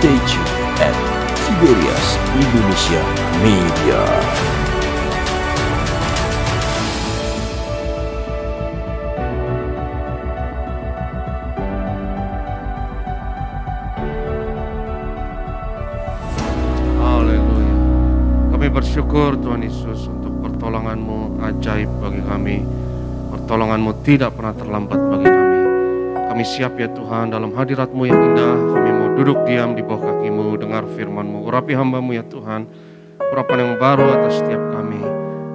Stay tuned at Tiberias Indonesia Media. Haleluya. Kami bersyukur Tuhan Yesus untuk pertolongan-Mu ajaib bagi kami. Pertolongan-Mu tidak pernah terlambat bagi kami. Kami siap ya Tuhan dalam hadirat-Mu yang indah. Kami mau duduk diam di bawah kaki-Mu, dengar firman-Mu. Urapi hamba-Mu ya Tuhan, urapan yang baru atas setiap kami.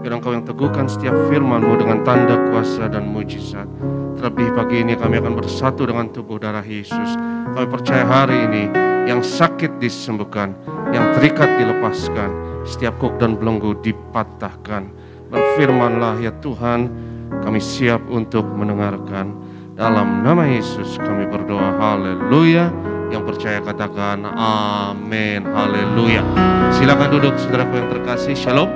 Biar Engkau yang teguhkan setiap firman-Mu dengan tanda kuasa dan mujizat. Terlebih pagi ini kami akan bersatu dengan tubuh darah Yesus. Kami percaya hari ini yang sakit disembuhkan, yang terikat dilepaskan, setiap kuk dan belenggu dipatahkan. Berfirmanlah ya Tuhan, kami siap untuk mendengarkan. Dalam nama Yesus kami berdoa, haleluya. Yang percaya katakan amin, haleluya. Silakan duduk saudaraku yang terkasih, shalom.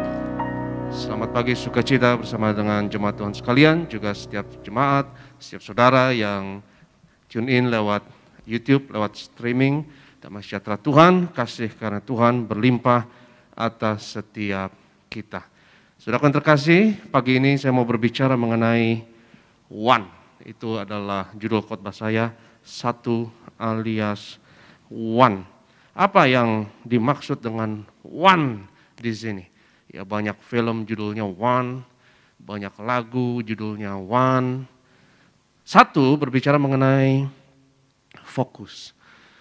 Selamat pagi, sukacita bersama dengan jemaat Tuhan sekalian. Juga setiap jemaat, setiap saudara yang tune in lewat YouTube, lewat streaming. Damai sejahtera Tuhan, kasih karena Tuhan berlimpah atas setiap kita. Saudaraku yang terkasih, pagi ini saya mau berbicara mengenai one. Itu adalah judul khotbah saya, satu alias one. Apa yang dimaksud dengan one di sini? Ya banyak film judulnya one, banyak lagu judulnya one. Satu berbicara mengenai fokus.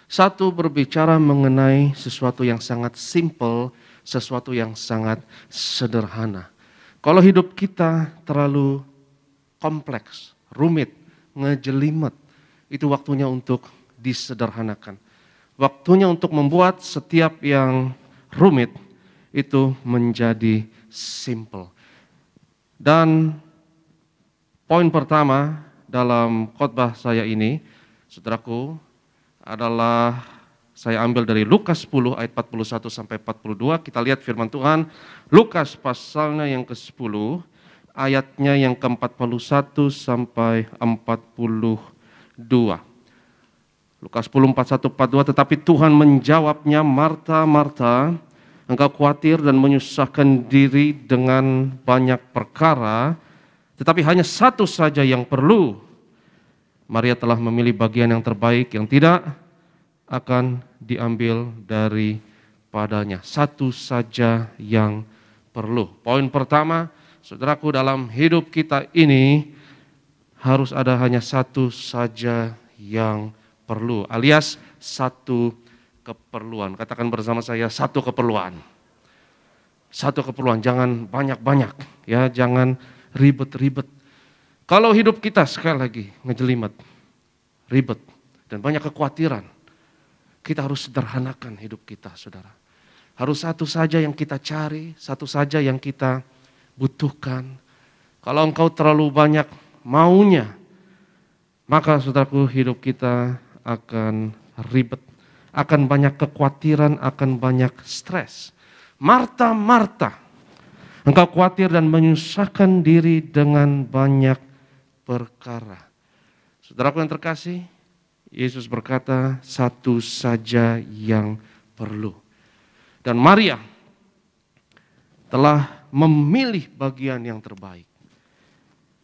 Satu berbicara mengenai sesuatu yang sangat simple, sesuatu yang sangat sederhana. Kalau hidup kita terlalu kompleks, rumit, ngejelimet, itu waktunya untuk disederhanakan. Waktunya untuk membuat setiap yang rumit itu menjadi simple. Dan poin pertama dalam khotbah saya ini, saudaraku, adalah saya ambil dari Lukas 10 ayat 41 sampai 42. Kita lihat firman Tuhan, Lukas pasalnya yang ke-10, ayatnya yang ke-41 sampai 42. Lukas 10, 41, 42, tetapi Tuhan menjawabnya, Marta, Marta, engkau khawatir dan menyusahkan diri dengan banyak perkara, tetapi hanya satu saja yang perlu. Maria telah memilih bagian yang terbaik yang tidak akan diambil daripadanya. Satu saja yang perlu. Poin pertama, saudaraku, dalam hidup kita ini harus ada hanya satu saja yang perlu, alias satu keperluan. Katakan bersama saya, satu keperluan. Satu keperluan, jangan banyak-banyak, ya, jangan ribet-ribet. Kalau hidup kita sekali lagi ngejelimet, ribet, dan banyak kekhawatiran, kita harus sederhanakan hidup kita, saudara. Harus satu saja yang kita cari, satu saja yang kita butuhkan. Kalau engkau terlalu banyak maunya, maka saudaraku hidup kita akan ribet, akan banyak kekhawatiran, akan banyak stres. Marta, Marta, engkau khawatir dan menyusahkan diri dengan banyak perkara. Saudaraku yang terkasih, Yesus berkata satu saja yang perlu. Dan Maria telah memilih bagian yang terbaik.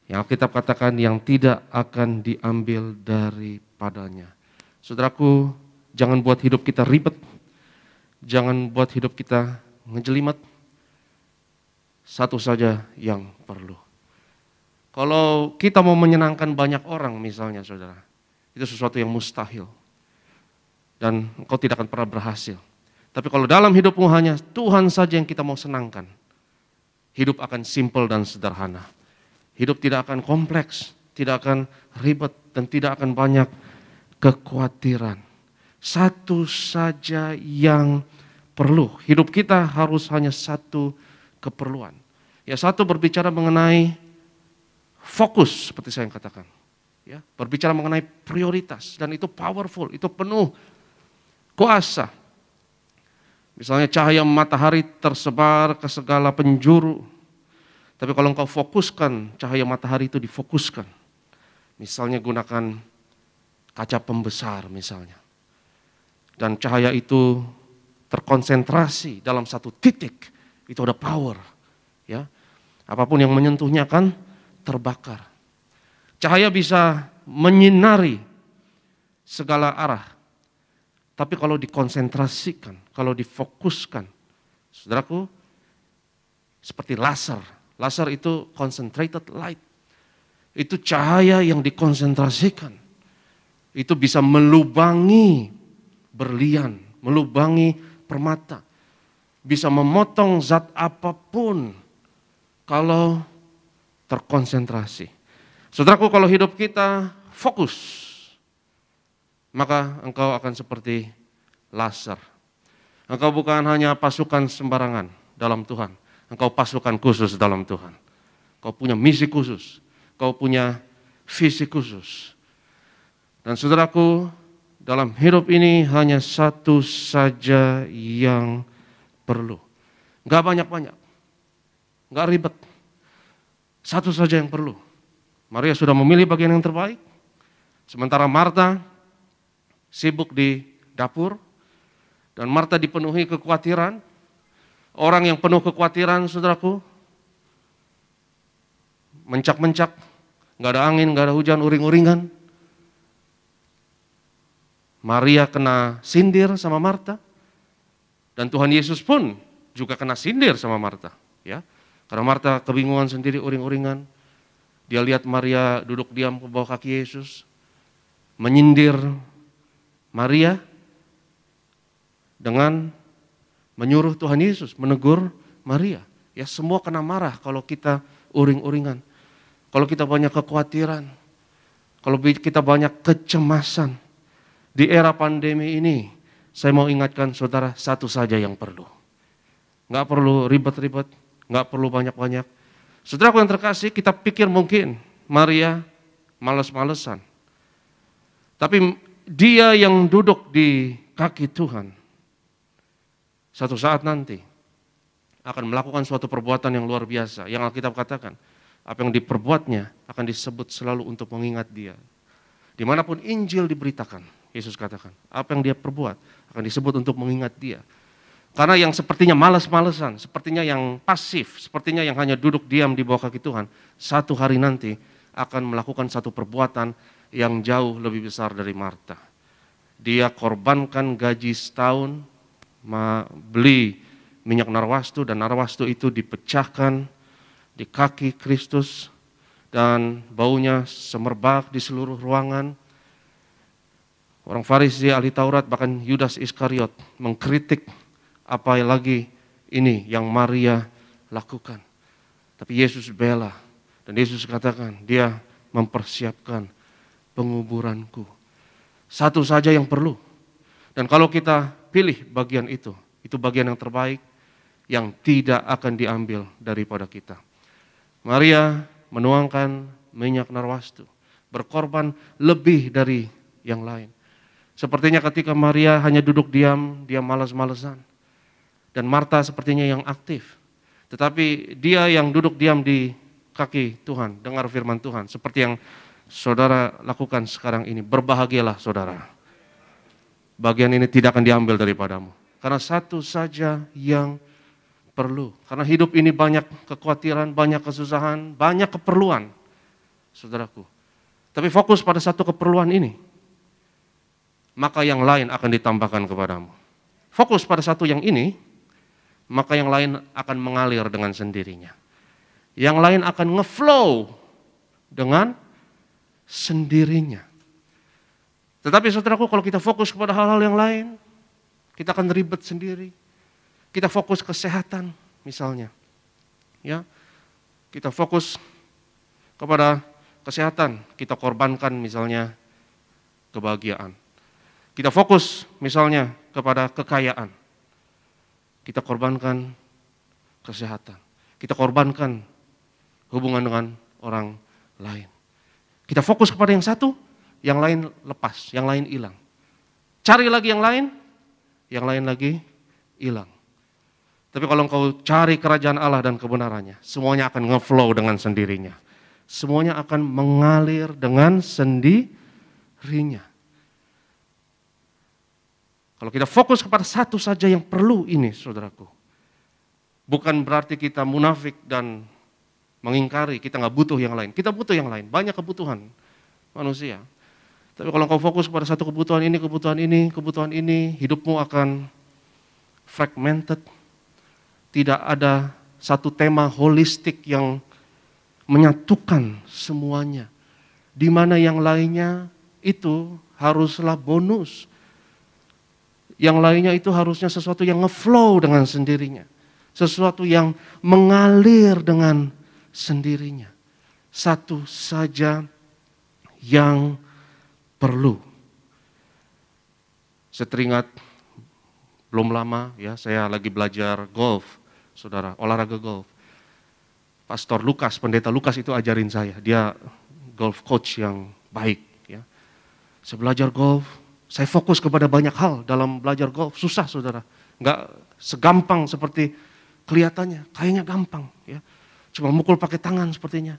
Yang Alkitab katakan yang tidak akan diambil daripadanya. Saudaraku, jangan buat hidup kita ribet. Jangan buat hidup kita ngejelimet. Satu saja yang perlu. Kalau kita mau menyenangkan banyak orang misalnya saudara, itu sesuatu yang mustahil. Dan engkau tidak akan pernah berhasil. Tapi kalau dalam hidupmu hanya Tuhan saja yang kita mau senangkan, hidup akan simple dan sederhana. Hidup tidak akan kompleks, tidak akan ribet, dan tidak akan banyak kekhawatiran. Satu saja yang perlu. Hidup kita harus hanya satu keperluan. Ya, satu berbicara mengenai fokus, seperti saya yang katakan. Ya, berbicara mengenai prioritas, dan itu powerful, itu penuh kuasa. Misalnya cahaya matahari tersebar ke segala penjuru. Tapi kalau engkau fokuskan, cahaya matahari itu difokuskan. Misalnya gunakan kaca pembesar misalnya. dan cahaya itu terkonsentrasi dalam satu titik, itu ada power. Ya, apapun yang menyentuhnya akan terbakar. Cahaya bisa menyinari segala arah. Tapi kalau dikonsentrasikan, kalau difokuskan, saudaraku, seperti laser. Laser itu concentrated light. Itu cahaya yang dikonsentrasikan. Itu bisa melubangi berlian, melubangi permata. Bisa memotong zat apapun kalau terkonsentrasi. Saudaraku, kalau hidup kita fokus, maka engkau akan seperti laser. Engkau bukan hanya pasukan sembarangan dalam Tuhan. Engkau pasukan khusus dalam Tuhan. Kau punya misi khusus. Kau punya visi khusus. Dan saudaraku, dalam hidup ini hanya satu saja yang perlu. Enggak banyak-banyak. Enggak ribet. Satu saja yang perlu. Maria sudah memilih bagian yang terbaik. Sementara Marta sibuk di dapur. Dan Marta dipenuhi kekhawatiran. Orang yang penuh kekhawatiran, saudaraku, mencak-mencak, enggak ada angin, enggak ada hujan, uring-uringan. Maria kena sindir sama Marta. Dan Tuhan Yesus pun juga kena sindir sama Marta. Ya, karena Marta kebingungan sendiri, uring-uringan. Dia lihat Maria duduk diam ke bawah kaki Yesus. Menyindir Maria dengan menyuruh Tuhan Yesus menegur Maria. Ya, semua kena marah kalau kita uring-uringan. Kalau kita banyak kekhawatiran. Kalau kita banyak kecemasan. Di era pandemi ini, saya mau ingatkan saudara, satu saja yang perlu. Nggak perlu ribet-ribet, nggak perlu banyak-banyak. Saudaraku yang terkasih, kita pikir mungkin Maria males-malesan. Tapi dia yang duduk di kaki Tuhan, satu saat nanti akan melakukan suatu perbuatan yang luar biasa. Yang Alkitab katakan, apa yang diperbuatnya akan disebut selalu untuk mengingat dia. Dimanapun Injil diberitakan, Yesus katakan, apa yang dia perbuat akan disebut untuk mengingat dia. Karena yang sepertinya malas-malesan, sepertinya yang pasif, sepertinya yang hanya duduk diam di bawah kaki Tuhan, satu hari nanti akan melakukan satu perbuatan yang jauh lebih besar dari Marta. Dia korbankan gaji setahun, beli minyak narwastu, dan narwastu itu dipecahkan di kaki Kristus, dan baunya semerbak di seluruh ruangan. Orang Farisi, ahli Taurat, bahkan Yudas Iskariot mengkritik apa lagi ini yang Maria lakukan. Tapi Yesus bela, dan Yesus katakan, dia mempersiapkan penguburanku. Satu saja yang perlu. Dan kalau kita pilih bagian itu bagian yang terbaik yang tidak akan diambil daripada kita. Maria menuangkan minyak narwastu, berkorban lebih dari yang lain. Sepertinya ketika Maria hanya duduk diam, dia malas-malesan. Dan Marta sepertinya yang aktif. Tetapi dia yang duduk diam di kaki Tuhan, dengar firman Tuhan. Seperti yang saudara lakukan sekarang ini. Berbahagialah saudara. Bagian ini tidak akan diambil daripadamu. Karena satu saja yang perlu. Karena hidup ini banyak kekhawatiran, banyak kesusahan, banyak keperluan, saudaraku. Tapi fokus pada satu keperluan ini, maka yang lain akan ditambahkan kepadamu. Fokus pada satu yang ini, maka yang lain akan mengalir dengan sendirinya. Yang lain akan ngeflow dengan sendirinya. Tetapi saudaraku, kalau kita fokus kepada hal-hal yang lain, kita akan ribet sendiri. Kita fokus kesehatan misalnya. Ya. Kita fokus kepada kesehatan, kita korbankan misalnya kebahagiaan. Kita fokus misalnya kepada kekayaan. Kita korbankan kesehatan. Kita korbankan hubungan dengan orang lain. Kita fokus kepada yang satu, yang lain lepas, yang lain hilang. Cari lagi yang lain lagi hilang. Tapi kalau engkau cari kerajaan Allah dan kebenarannya, semuanya akan ngeflow dengan sendirinya. Semuanya akan mengalir dengan sendirinya. Kalau kita fokus kepada satu saja yang perlu ini, saudaraku, bukan berarti kita munafik dan mengingkari, kita nggak butuh yang lain. Kita butuh yang lain, banyak kebutuhan manusia. Tapi kalau kau fokus pada satu kebutuhan ini, hidupmu akan fragmented. Tidak ada satu tema holistik yang menyatukan semuanya. Di mana yang lainnya itu haruslah bonus. Yang lainnya itu harusnya sesuatu yang ngeflow dengan sendirinya. Sesuatu yang mengalir dengan sendirinya. Satu saja yang perlu. Saya teringat belum lama ya, saya lagi belajar golf, saudara, olahraga golf. Pastor Lukas, pendeta Lukas itu ajarin saya, dia golf coach yang baik ya. Saya belajar golf, saya fokus kepada banyak hal dalam belajar golf, susah saudara. Enggak segampang seperti kelihatannya, kayaknya gampang ya. Cuma mukul pakai tangan sepertinya.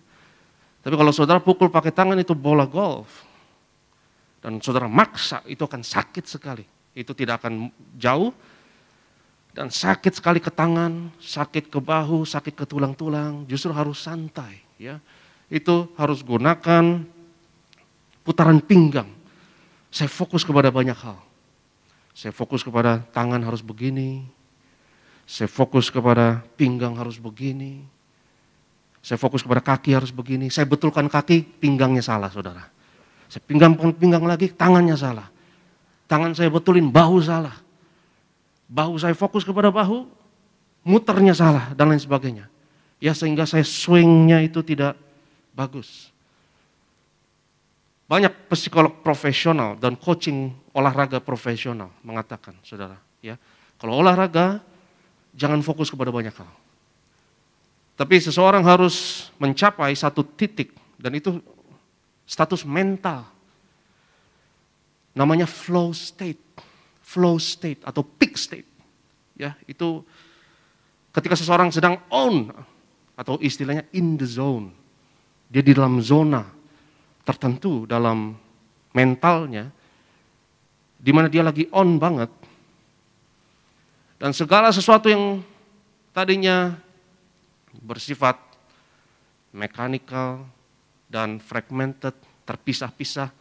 Tapi kalau saudara pukul pakai tangan itu bola golf. Dan saudara maksa, itu akan sakit sekali. Itu tidak akan jauh. Dan sakit sekali ke tangan, sakit ke bahu, sakit ke tulang-tulang. Justru harus santai. Ya. Itu harus gunakan putaran pinggang. Saya fokus kepada banyak hal. Saya fokus kepada tangan harus begini. Saya fokus kepada pinggang harus begini. Saya fokus kepada kaki harus begini. Saya betulkan kaki, pinggangnya salah saudara. Saya pinggang lagi, tangannya salah. Tangan saya betulin, bahu salah. Bahu saya fokus kepada bahu, muternya salah, dan lain sebagainya. Ya sehingga saya swingnya itu tidak bagus. Banyak psikolog profesional dan coaching olahraga profesional mengatakan, saudara, ya, kalau olahraga jangan fokus kepada banyak hal. Tapi seseorang harus mencapai satu titik, dan itu status mental. Namanya flow state atau peak state. Ya, itu ketika seseorang sedang on atau istilahnya in the zone. Dia di dalam zona tertentu dalam mentalnya di mana dia lagi on banget. Dan segala sesuatu yang tadinya bersifat mechanical dan fragmented, terpisah-pisah.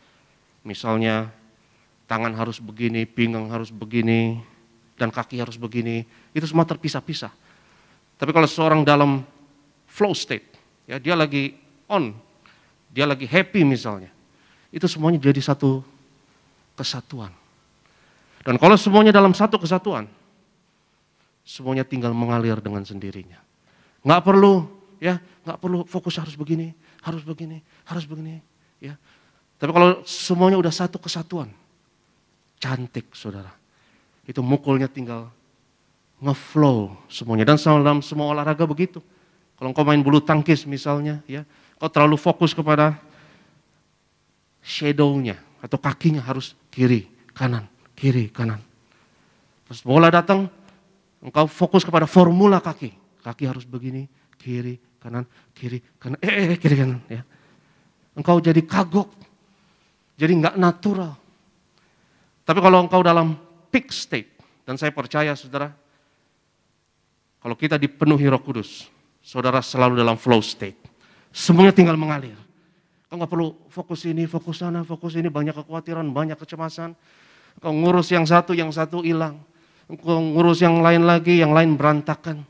Misalnya tangan harus begini, pinggang harus begini, dan kaki harus begini. Itu semua terpisah-pisah. Tapi kalau seorang dalam flow state, ya dia lagi on, dia lagi happy misalnya. Itu semuanya jadi satu kesatuan. Dan kalau semuanya dalam satu kesatuan, semuanya tinggal mengalir dengan sendirinya. Nggak perlu fokus harus begini, ya. Tapi kalau semuanya udah satu kesatuan, cantik saudara. Itu mukulnya tinggal ngeflow semuanya. Dan dalam semua olahraga begitu. Kalau engkau main bulu tangkis misalnya, ya, kau terlalu fokus kepada shadow-nya atau kakinya harus kiri, kanan. Terus bola datang, engkau fokus kepada formula kaki. Kaki harus begini, kiri, kanan, kiri, kanan, ya. Engkau jadi kagok, jadi nggak natural. Tapi kalau engkau dalam peak state, dan saya percaya saudara, kalau kita dipenuhi Roh Kudus, saudara selalu dalam flow state. Semuanya tinggal mengalir. Engkau nggak perlu fokus ini, fokus sana, fokus ini, banyak kekhawatiran, banyak kecemasan. Engkau ngurus yang satu hilang. Engkau ngurus yang lain lagi, yang lain berantakan.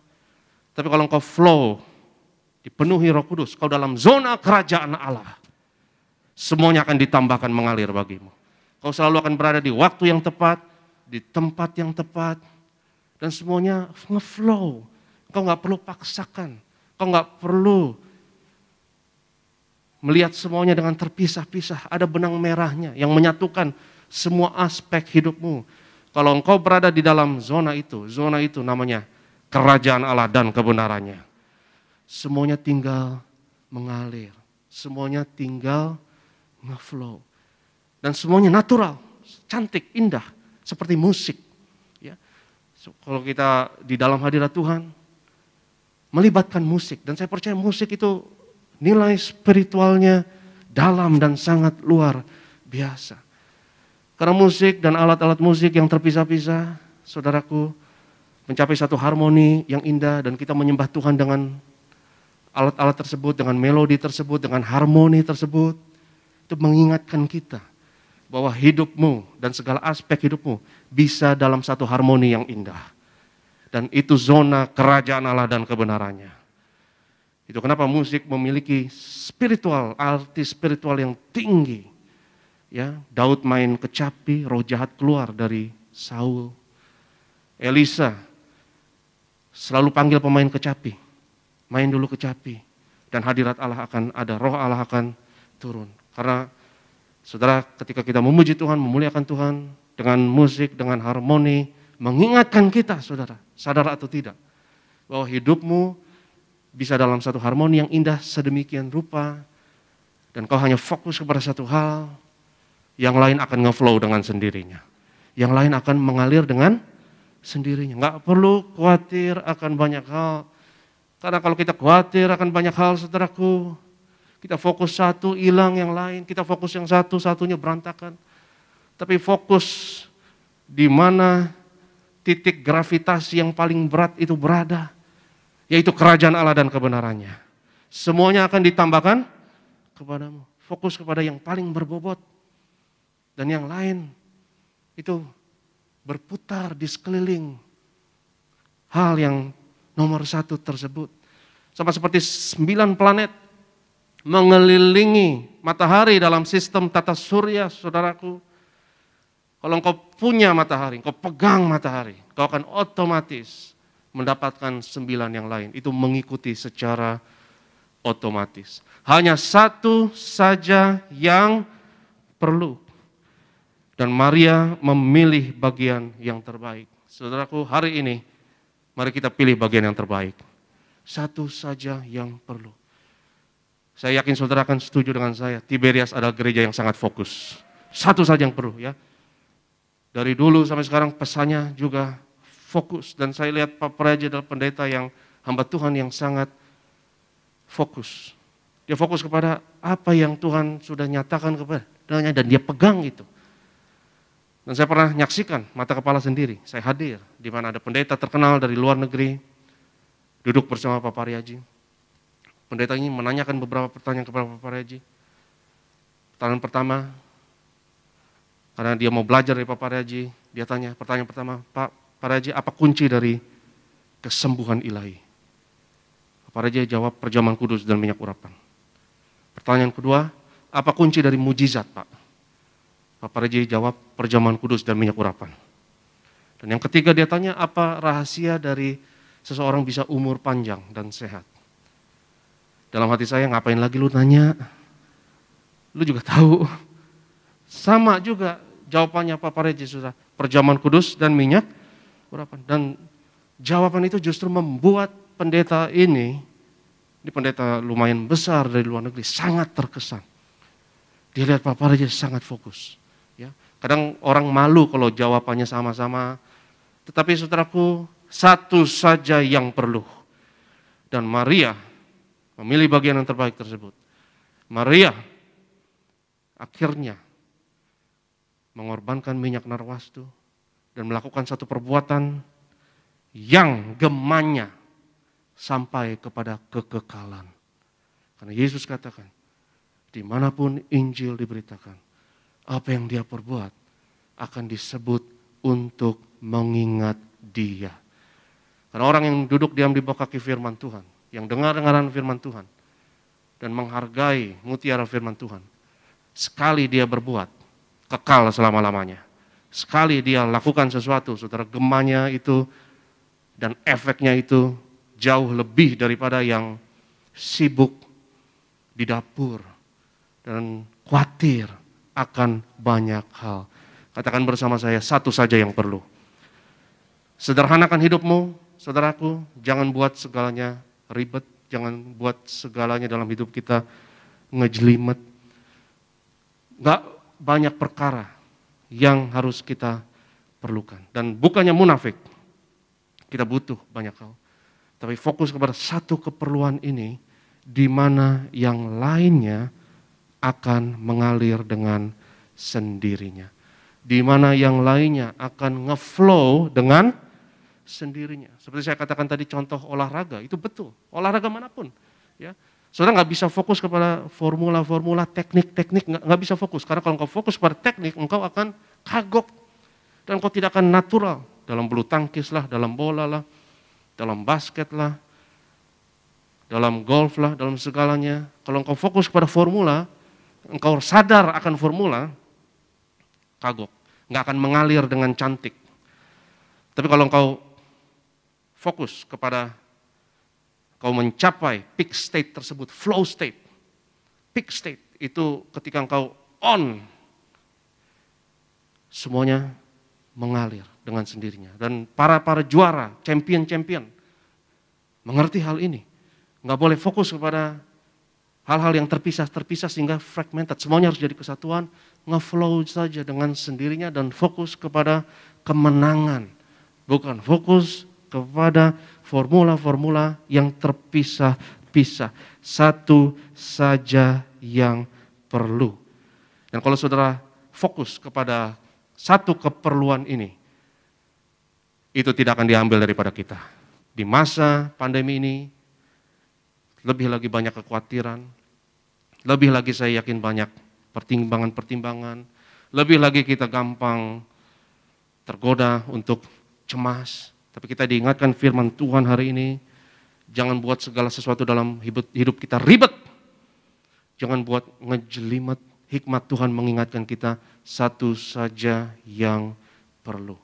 Tapi kalau engkau flow, dipenuhi Roh Kudus, kau dalam zona kerajaan Allah, semuanya akan ditambahkan mengalir bagimu. Kau selalu akan berada di waktu yang tepat, di tempat yang tepat, dan semuanya nge-flow. Kau nggak perlu paksakan, kau nggak perlu melihat semuanya dengan terpisah-pisah. Ada benang merahnya yang menyatukan semua aspek hidupmu. Kalau engkau berada di dalam zona itu namanya kerajaan Allah dan kebenarannya. Semuanya tinggal mengalir, semuanya tinggal nge-flow. Dan semuanya natural, cantik, indah, seperti musik. Ya. Kalau kita di dalam hadirat Tuhan, melibatkan musik. Dan saya percaya musik itu nilai spiritualnya dalam dan sangat luar biasa. Karena musik dan alat-alat musik yang terpisah-pisah, saudaraku, mencapai satu harmoni yang indah dan kita menyembah Tuhan dengan alat-alat tersebut, dengan melodi tersebut, dengan harmoni tersebut. Itu mengingatkan kita bahwa hidupmu dan segala aspek hidupmu bisa dalam satu harmoni yang indah. Dan itu zona kerajaan Allah dan kebenarannya. Itu kenapa musik memiliki spiritual, arti spiritual yang tinggi. Ya, Daud main kecapi, roh jahat keluar dari Saul. Elisa selalu panggil pemain kecapi. Main dulu kecapi. Dan hadirat Allah akan ada, roh Allah akan turun. Karena saudara, ketika kita memuji Tuhan, memuliakan Tuhan dengan musik, dengan harmoni, mengingatkan kita, saudara, sadar atau tidak, bahwa hidupmu bisa dalam satu harmoni yang indah sedemikian rupa, dan kau hanya fokus kepada satu hal, yang lain akan ngeflow dengan sendirinya. Yang lain akan mengalir dengan sendirinya. Nggak perlu khawatir akan banyak hal. Karena kalau kita khawatir akan banyak hal, saudaraku, kita fokus satu, hilang yang lain. Kita fokus yang satu, satunya berantakan. Tapi fokus di mana titik gravitasi yang paling berat itu berada, yaitu kerajaan Allah dan kebenarannya. Semuanya akan ditambahkan kepadamu. Fokus kepada yang paling berbobot. Dan yang lain itu berputar di sekeliling hal yang nomor satu tersebut. Sama seperti 9 planet mengelilingi matahari dalam sistem tata surya, saudaraku. Kalau engkau punya matahari, engkau pegang matahari, kau akan otomatis mendapatkan 9 yang lain. Itu mengikuti secara otomatis. Hanya satu saja yang perlu. Dan Maria memilih bagian yang terbaik. Saudaraku, hari ini mari kita pilih bagian yang terbaik. Satu saja yang perlu. Saya yakin saudara akan setuju dengan saya. Tiberias adalah gereja yang sangat fokus. Satu saja yang perlu, ya. Dari dulu sampai sekarang pesannya juga fokus. Dan saya lihat Pak Praja adalah pendeta yang hamba Tuhan yang sangat fokus. Dia fokus kepada apa yang Tuhan sudah nyatakan kepadanya dan dia pegang itu. Dan saya pernah menyaksikan mata kepala sendiri. Saya hadir di mana ada pendeta terkenal dari luar negeri duduk bersama Pak Paryaji. Pendeta ini menanyakan beberapa pertanyaan kepada Pak Paryaji. Pertanyaan pertama, karena dia mau belajar dari Pak Paryaji, dia tanya pertanyaan pertama, Pak Paryaji, apa kunci dari kesembuhan ilahi? Pak Paryaji jawab, perjamuan kudus dan minyak urapan. Pertanyaan kedua, apa kunci dari mujizat, Pak? Pak Paryaji jawab, perjamuan kudus dan minyak urapan. Dan yang ketiga dia tanya, apa rahasia dari seseorang bisa umur panjang dan sehat? Dalam hati saya, ngapain lagi lu nanya? Lu juga tahu. Sama juga jawabannya Pak Paryaji, sudah, perjamuan kudus dan minyak urapan. Dan jawaban itu justru membuat pendeta ini pendeta lumayan besar dari luar negeri, sangat terkesan. Dia lihat Pak Paryaji sangat fokus. Ya, kadang orang malu kalau jawabannya sama-sama, tetapi saudaraku, satu saja yang perlu. Dan Maria memilih bagian yang terbaik tersebut. Maria akhirnya mengorbankan minyak narwastu dan melakukan satu perbuatan yang gemanya sampai kepada kekekalan. Karena Yesus katakan, dimanapun Injil diberitakan, apa yang dia perbuat akan disebut untuk mengingat dia. Karena orang yang duduk diam di bawah kaki firman Tuhan, yang dengar-dengaran firman Tuhan, dan menghargai mutiara firman Tuhan, sekali dia berbuat, kekal selama-lamanya. Sekali dia lakukan sesuatu, saudara, gemanya itu dan efeknya itu jauh lebih daripada yang sibuk di dapur dan khawatir akan banyak hal. Katakan bersama saya, satu saja yang perlu. Sederhanakan hidupmu, saudaraku, jangan buat segalanya ribet, jangan buat segalanya dalam hidup kita ngejelimet. Gak banyak perkara yang harus kita perlukan. Dan bukannya munafik, kita butuh banyak hal. Tapi fokus kepada satu keperluan ini, di mana yang lainnya akan mengalir dengan sendirinya. di mana yang lainnya akan ngeflow dengan sendirinya. Seperti saya katakan tadi contoh olahraga, itu betul. Olahraga manapun. Ya. Saudara nggak bisa fokus kepada formula-formula, teknik-teknik, nggak bisa fokus. Karena kalau engkau fokus pada teknik, engkau akan kagok. Dan engkau tidak akan natural. Dalam bulu tangkis lah, dalam bola lah, dalam basket lah, dalam golf lah, dalam segalanya. Kalau engkau fokus pada formula, engkau sadar akan formula, kagok. Nggak akan mengalir dengan cantik. Tapi kalau engkau fokus kepada kau mencapai peak state tersebut, flow state. Peak state itu ketika engkau on, semuanya mengalir dengan sendirinya. Dan para juara, champion mengerti hal ini. Nggak boleh fokus kepada hal-hal yang terpisah sehingga fragmented. Semuanya harus jadi kesatuan, nge-flow saja dengan sendirinya dan fokus kepada kemenangan. Bukan fokus kepada formula-formula yang terpisah-pisah. Satu saja yang perlu. Dan kalau saudara fokus kepada satu keperluan ini, itu tidak akan diambil daripada kita. Di masa pandemi ini, lebih lagi banyak kekhawatiran, lebih lagi saya yakin banyak pertimbangan-pertimbangan, lebih lagi kita gampang tergoda untuk cemas. Tapi kita diingatkan firman Tuhan hari ini, jangan buat segala sesuatu dalam hidup kita ribet. Jangan buat ngejelimet. Hikmat Tuhan mengingatkan kita satu saja yang perlu.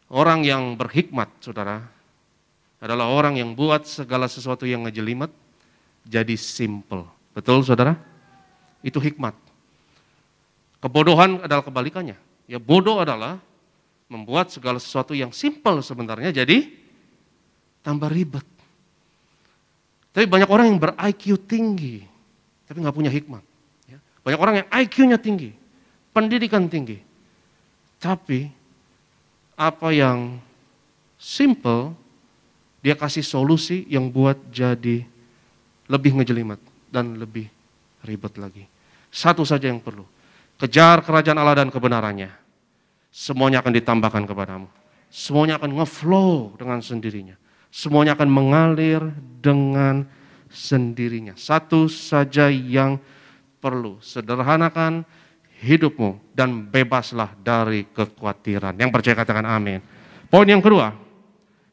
Orang yang berhikmat, saudara, adalah orang yang buat segala sesuatu yang ngejelimet jadi simple. Betul, saudara? Itu hikmat. Kebodohan adalah kebalikannya. Ya, bodoh adalah membuat segala sesuatu yang simple sebenarnya jadi tambah ribet. Tapi banyak orang yang ber-IQ tinggi, tapi nggak punya hikmat. Ya. Banyak orang yang IQ-nya tinggi, pendidikan tinggi, tapi apa yang simple, dia kasih solusi yang buat jadi lebih ngejelimet dan lebih ribet lagi. Satu saja yang perlu, kejar kerajaan Allah dan kebenarannya. Semuanya akan ditambahkan kepadamu. Semuanya akan ngeflow dengan sendirinya. Semuanya akan mengalir dengan sendirinya. Satu saja yang perlu. Sederhanakan hidupmu dan bebaslah dari kekhawatiran. Yang percaya katakan amin. Poin yang kedua.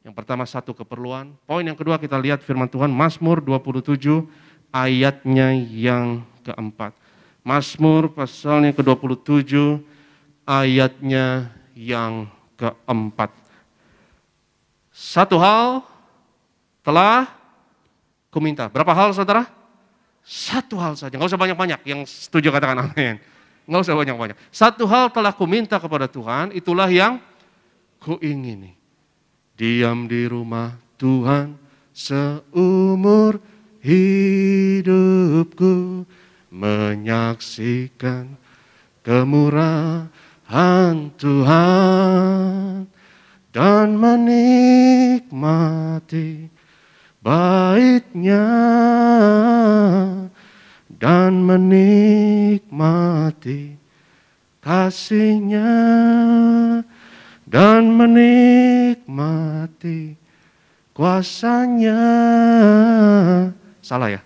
Yang pertama satu keperluan. Poin yang kedua kita lihat firman Tuhan Mazmur 27 ayatnya yang keempat. Mazmur pasalnya ke-27 ayatnya yang keempat. Satu hal telah kuminta. Berapa hal saudara? Satu hal saja. Nggak usah banyak-banyak. Yang setuju katakan amin. Nggak usah banyak-banyak. Satu hal telah kuminta kepada Tuhan. Itulah yang kuingini. Diam di rumah Tuhan seumur hidupku. Menyaksikan kemurahan Tuhan dan menikmati bait-Nya dan menikmati kasih-Nya dan menikmati kuasa-Nya. Salah ya?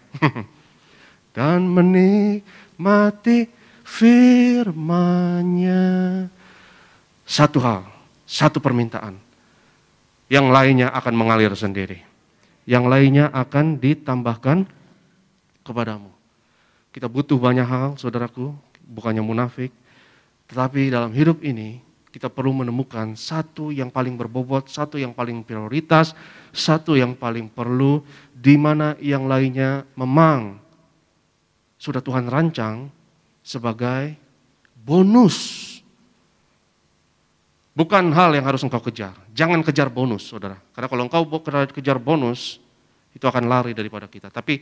Dan menikmati firman-Nya. Satu hal, satu permintaan. Yang lainnya akan mengalir sendiri. Yang lainnya akan ditambahkan kepadamu. Kita butuh banyak hal, saudaraku, bukannya munafik. Tetapi dalam hidup ini, kita perlu menemukan satu yang paling berbobot, satu yang paling prioritas, satu yang paling perlu, di mana yang lainnya memang sudah Tuhan rancang sebagai bonus. Bukan hal yang harus engkau kejar. Jangan kejar bonus, saudara. Karena kalau engkau kejar bonus, itu akan lari daripada kita. Tapi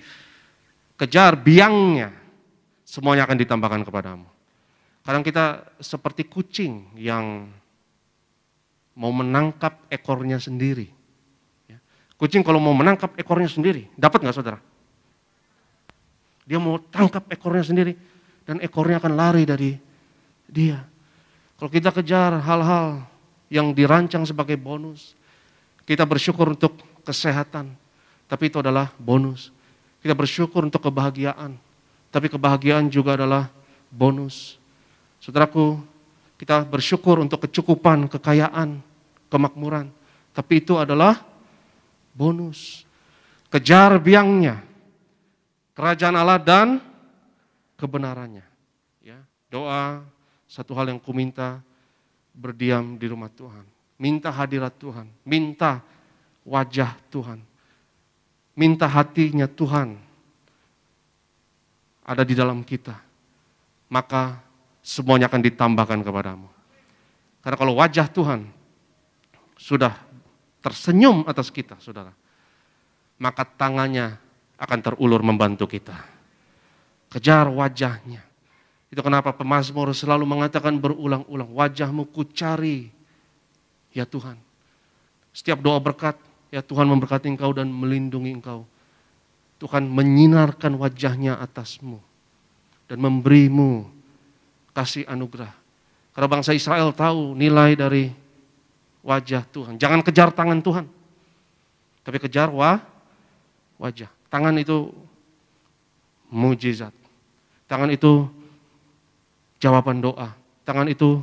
kejar biangnya, semuanya akan ditambahkan kepadamu. Kadang kita seperti kucing yang mau menangkap ekornya sendiri. Kucing kalau mau menangkap ekornya sendiri, dapat nggak saudara? Dia mau tangkap ekornya sendiri, dan ekornya akan lari dari dia. Kalau kita kejar hal-hal yang dirancang sebagai bonus, kita bersyukur untuk kesehatan, tapi itu adalah bonus. Kita bersyukur untuk kebahagiaan, tapi kebahagiaan juga adalah bonus. Saudaraku, kita bersyukur untuk kecukupan, kekayaan, kemakmuran, tapi itu adalah bonus. Kejar biangnya, kerajaan Allah dan kebenarannya. Ya, doa, satu hal yang kuminta, berdiam di rumah Tuhan. Minta hadirat Tuhan, minta wajah Tuhan, minta hatinya Tuhan ada di dalam kita. Maka semuanya akan ditambahkan kepadamu. Karena kalau wajah Tuhan sudah tersenyum atas kita, saudara, maka tangannya akan terulur membantu kita. Kejar wajahnya. Itu kenapa pemazmur selalu mengatakan berulang-ulang, wajahmu kucari, ya Tuhan. Setiap doa berkat, ya Tuhan memberkati engkau dan melindungi engkau. Tuhan menyinarkan wajahnya atasmu dan memberimu kasih anugerah. Karena bangsa Israel tahu nilai dari wajah Tuhan. Jangan kejar tangan Tuhan, tapi kejar wajah. Tangan itu mujizat. Tangan itu jawaban doa. Tangan itu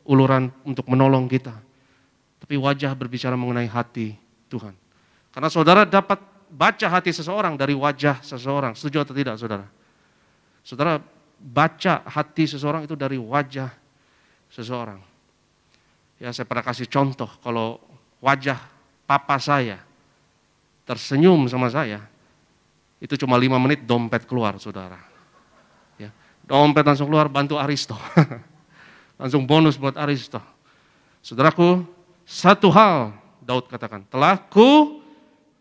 uluran untuk menolong kita. Tapi wajah berbicara mengenai hati Tuhan. Karena saudara dapat baca hati seseorang dari wajah seseorang. Setuju atau tidak, saudara? Saudara baca hati seseorang itu dari wajah seseorang. Ya, saya pernah kasih contoh, kalau wajah papa saya tersenyum sama saya, itu cuma 5 menit dompet keluar, saudara. Ya, dompet langsung keluar, bantu Aristo. Langsung bonus buat Aristo. Saudaraku, satu hal Daud katakan, telah ku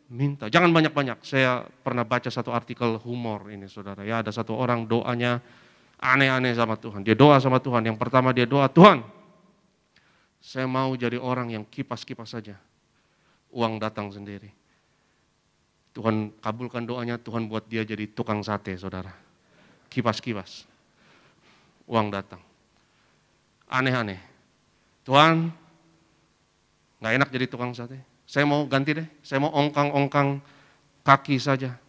minta. Jangan banyak-banyak. Saya pernah baca satu artikel humor ini, saudara. Ya, ada satu orang doanya aneh-aneh sama Tuhan. Dia doa sama Tuhan. Yang pertama dia doa, Tuhan, saya mau jadi orang yang kipas-kipas saja. Uang datang sendiri. Tuhan kabulkan doanya, Tuhan buat dia jadi tukang sate, saudara. Kipas-kipas. Uang datang. Aneh-aneh. Tuhan, gak enak jadi tukang sate. Saya mau ganti deh, saya mau ongkang-ongkang kaki saja.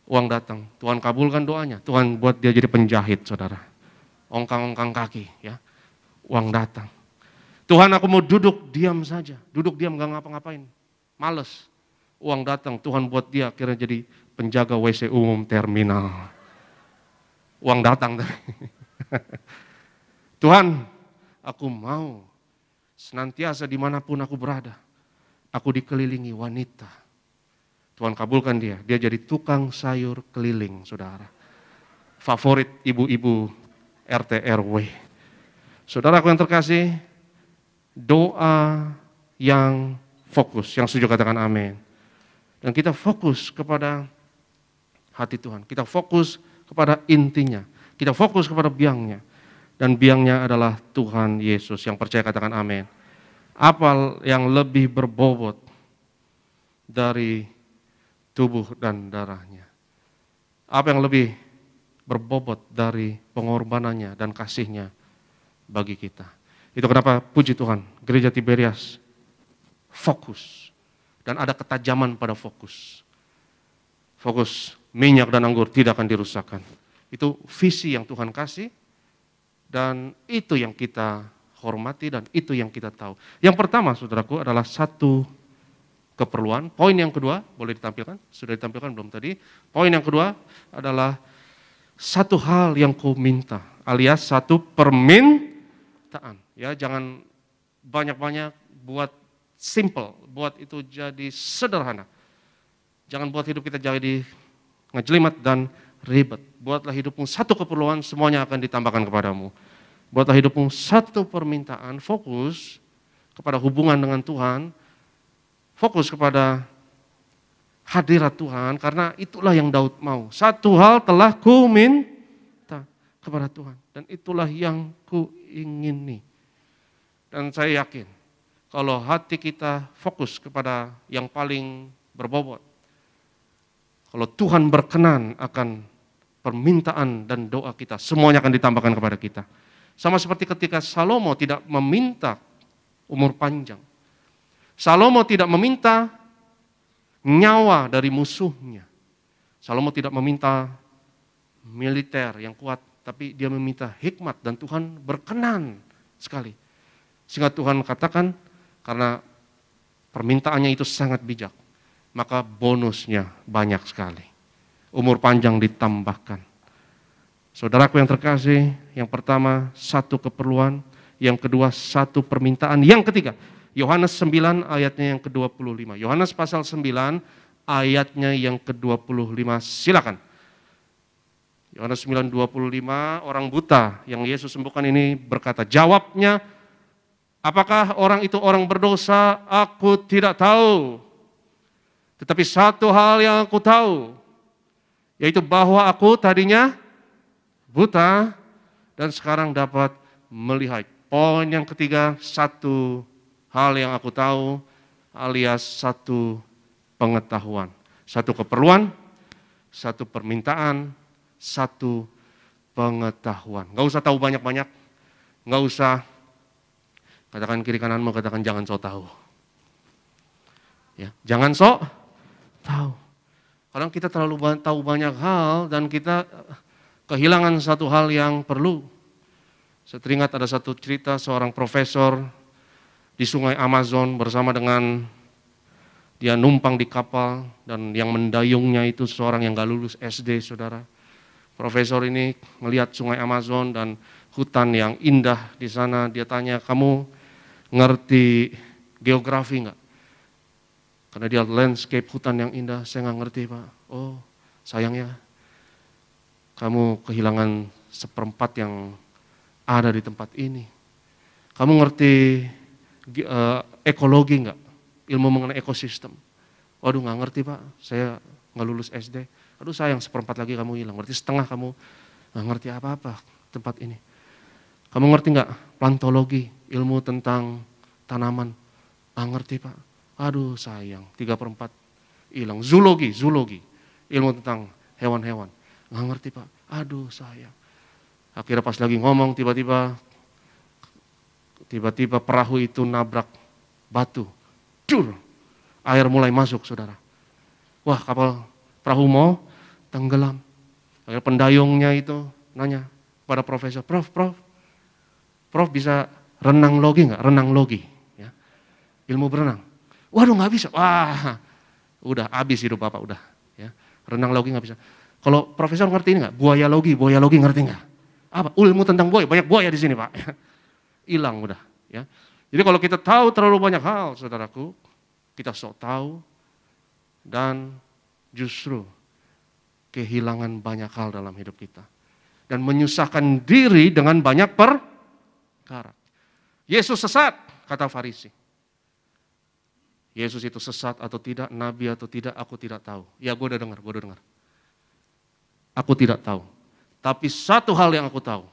Uang datang, Tuhan kabulkan doanya. Tuhan buat dia jadi penjahit, saudara. Ongkang-ongkang kaki, ya. Uang datang. Tuhan, aku mau duduk diam saja. Duduk diam gak ngapa-ngapain. Males. Uang datang, Tuhan buat dia akhirnya jadi penjaga WC umum terminal. Uang datang. Tuhan, aku mau senantiasa dimanapun aku berada, aku dikelilingi wanita. Tuhan kabulkan dia jadi tukang sayur keliling, saudara. Favorit ibu-ibu RT RW. Saudaraku yang terkasih, doa yang fokus, yang setuju katakan amin. Dan kita fokus kepada hati Tuhan, kita fokus kepada intinya, kita fokus kepada biangnya. Dan biangnya adalah Tuhan Yesus. Yang percaya katakan amin. Apa yang lebih berbobot dari tubuh dan darahnya? Apa yang lebih berbobot dari pengorbanannya dan kasihnya bagi kita? Itu kenapa puji Tuhan, Gereja Tiberias fokus. Dan ada ketajaman pada fokus. Fokus minyak dan anggur tidak akan dirusakkan. Itu visi yang Tuhan kasih. Dan itu yang kita hormati dan itu yang kita tahu. Yang pertama, saudaraku, adalah satu keperluan. Poin yang kedua, boleh ditampilkan? Sudah ditampilkan belum tadi? Poin yang kedua adalah satu hal yang kau minta, alias satu permintaan. Ya, jangan banyak-banyak, buat simple, buat itu jadi sederhana. Jangan buat hidup kita jadi ngejelimet dan ribet. Buatlah hidupmu satu keperluan, semuanya akan ditambahkan kepadamu. Buatlah hidupmu satu permintaan, fokus kepada hubungan dengan Tuhan, fokus kepada hadirat Tuhan, karena itulah yang Daud mau. Satu hal telah ku minta kepada Tuhan, dan itulah yang ku ingini. Dan saya yakin, kalau hati kita fokus kepada yang paling berbobot, kalau Tuhan berkenan akan permintaan dan doa kita, semuanya akan ditambahkan kepada kita. Sama seperti ketika Salomo tidak meminta umur panjang. Salomo tidak meminta nyawa dari musuhnya. Salomo tidak meminta militer yang kuat, tapi dia meminta hikmat dan Tuhan berkenan sekali. Sehingga Tuhan katakan, karena permintaannya itu sangat bijak, maka bonusnya banyak sekali. Umur panjang ditambahkan. Saudaraku yang terkasih, yang pertama satu keperluan, yang kedua satu permintaan, yang ketiga Yohanes 9 ayatnya yang ke-25. Yohanes pasal 9 ayatnya yang ke-25, silakan. Yohanes 9:25, orang buta yang Yesus sembuhkan ini berkata, jawabnya, apakah orang itu orang berdosa? Aku tidak tahu. Tetapi satu hal yang aku tahu, yaitu bahwa aku tadinya buta dan sekarang dapat melihat. Poin yang ketiga, satu hal yang aku tahu alias satu pengetahuan. Satu keperluan, satu permintaan, satu pengetahuan. Gak usah tahu banyak-banyak, gak usah katakan kiri kananmu, katakan jangan sok tahu. Ya, jangan sok tahu. Kadang kita terlalu tahu banyak hal dan kita kehilangan satu hal yang perlu. Saya teringat ada satu cerita seorang profesor di sungai Amazon bersama dengan dia numpang di kapal dan yang mendayungnya itu seorang yang gak lulus SD, saudara. Profesor ini melihat sungai Amazon dan hutan yang indah di sana. Dia tanya, kamu ngerti geografi nggak? Karena dia landscape hutan yang indah. Saya nggak ngerti, Pak. Oh, sayang ya. Kamu kehilangan seperempat yang ada di tempat ini. Kamu ngerti ekologi nggak? Ilmu mengenai ekosistem. Waduh, nggak ngerti, Pak. Saya nggak lulus SD. Aduh sayang, seperempat lagi kamu hilang. Berarti setengah kamu nggak ngerti apa-apa tempat ini. Kamu ngerti nggak plantologi, ilmu tentang tanaman? Nggak ngerti, Pak. Aduh sayang, 3/4 hilang. Zoologi, ilmu tentang hewan-hewan. Nggak ngerti, Pak. Aduh sayang. Akhirnya pas lagi ngomong, tiba-tiba perahu itu nabrak batu. Dur, air mulai masuk, saudara. Wah, perahu mau tenggelam. Akhirnya pendayungnya itu nanya pada profesor, Prof bisa renang logi nggak? Renang logi, ya. Ilmu berenang. Waduh nggak bisa. Wah, udah habis hidup Bapak udah. Ya. Renang logi nggak bisa. Kalau profesor ngerti ini nggak? Buaya logi ngerti nggak? Apa? Ilmu tentang buaya, banyak buaya di sini Pak. Hilang udah. Ya. Jadi kalau kita tahu terlalu banyak hal, saudaraku, kita sok tahu dan justru kehilangan banyak hal dalam hidup kita. Dan menyusahkan diri dengan banyak perkara. Yesus sesat, kata Farisi. Yesus itu sesat atau tidak, nabi atau tidak, aku tidak tahu. Ya gue udah dengar. Aku tidak tahu. Tapi satu hal yang aku tahu.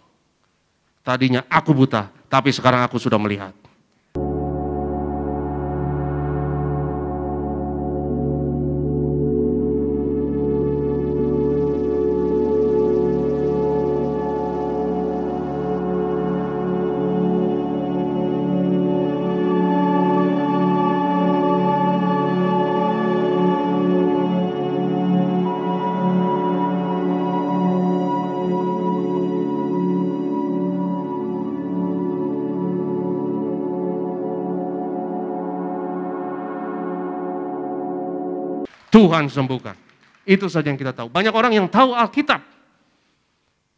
Tadinya aku buta, tapi sekarang aku sudah melihat. Tuhan sembuhkan. Itu saja yang kita tahu. Banyak orang yang tahu Alkitab,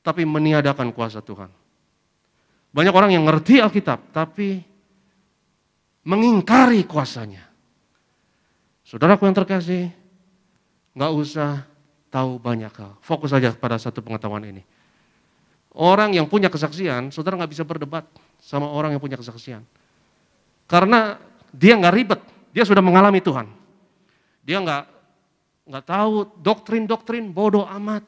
tapi meniadakan kuasa Tuhan. Banyak orang yang ngerti Alkitab, tapi mengingkari kuasanya. Saudaraku yang terkasih, nggak usah tahu banyak hal. Fokus saja pada satu pengetahuan ini. Orang yang punya kesaksian, saudara nggak bisa berdebat sama orang yang punya kesaksian. Karena dia nggak ribet, dia sudah mengalami Tuhan. Dia nggak tahu doktrin, bodoh amat.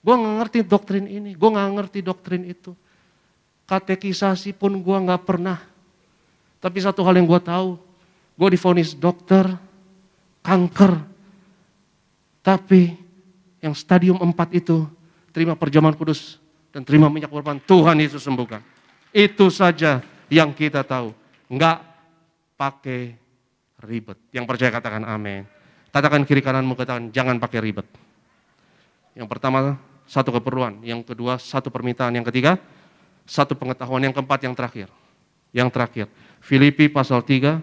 Gue nggak ngerti doktrin ini, gue nggak ngerti doktrin itu. Katekisasi pun gue nggak pernah. Tapi satu hal yang gue tahu, gue divonis dokter, kanker. Tapi yang stadium 4 itu, terima perjamuan kudus dan terima minyak korban, Tuhan Yesus sembuhkan. Itu saja yang kita tahu. Enggak pakai ribet. Yang percaya katakan amin. Katakan kiri kananmu, katakan jangan pakai ribet. Yang pertama, satu keperluan. Yang kedua, satu permintaan. Yang ketiga, satu pengetahuan. Yang keempat, yang terakhir. Yang terakhir, Filipi pasal 3,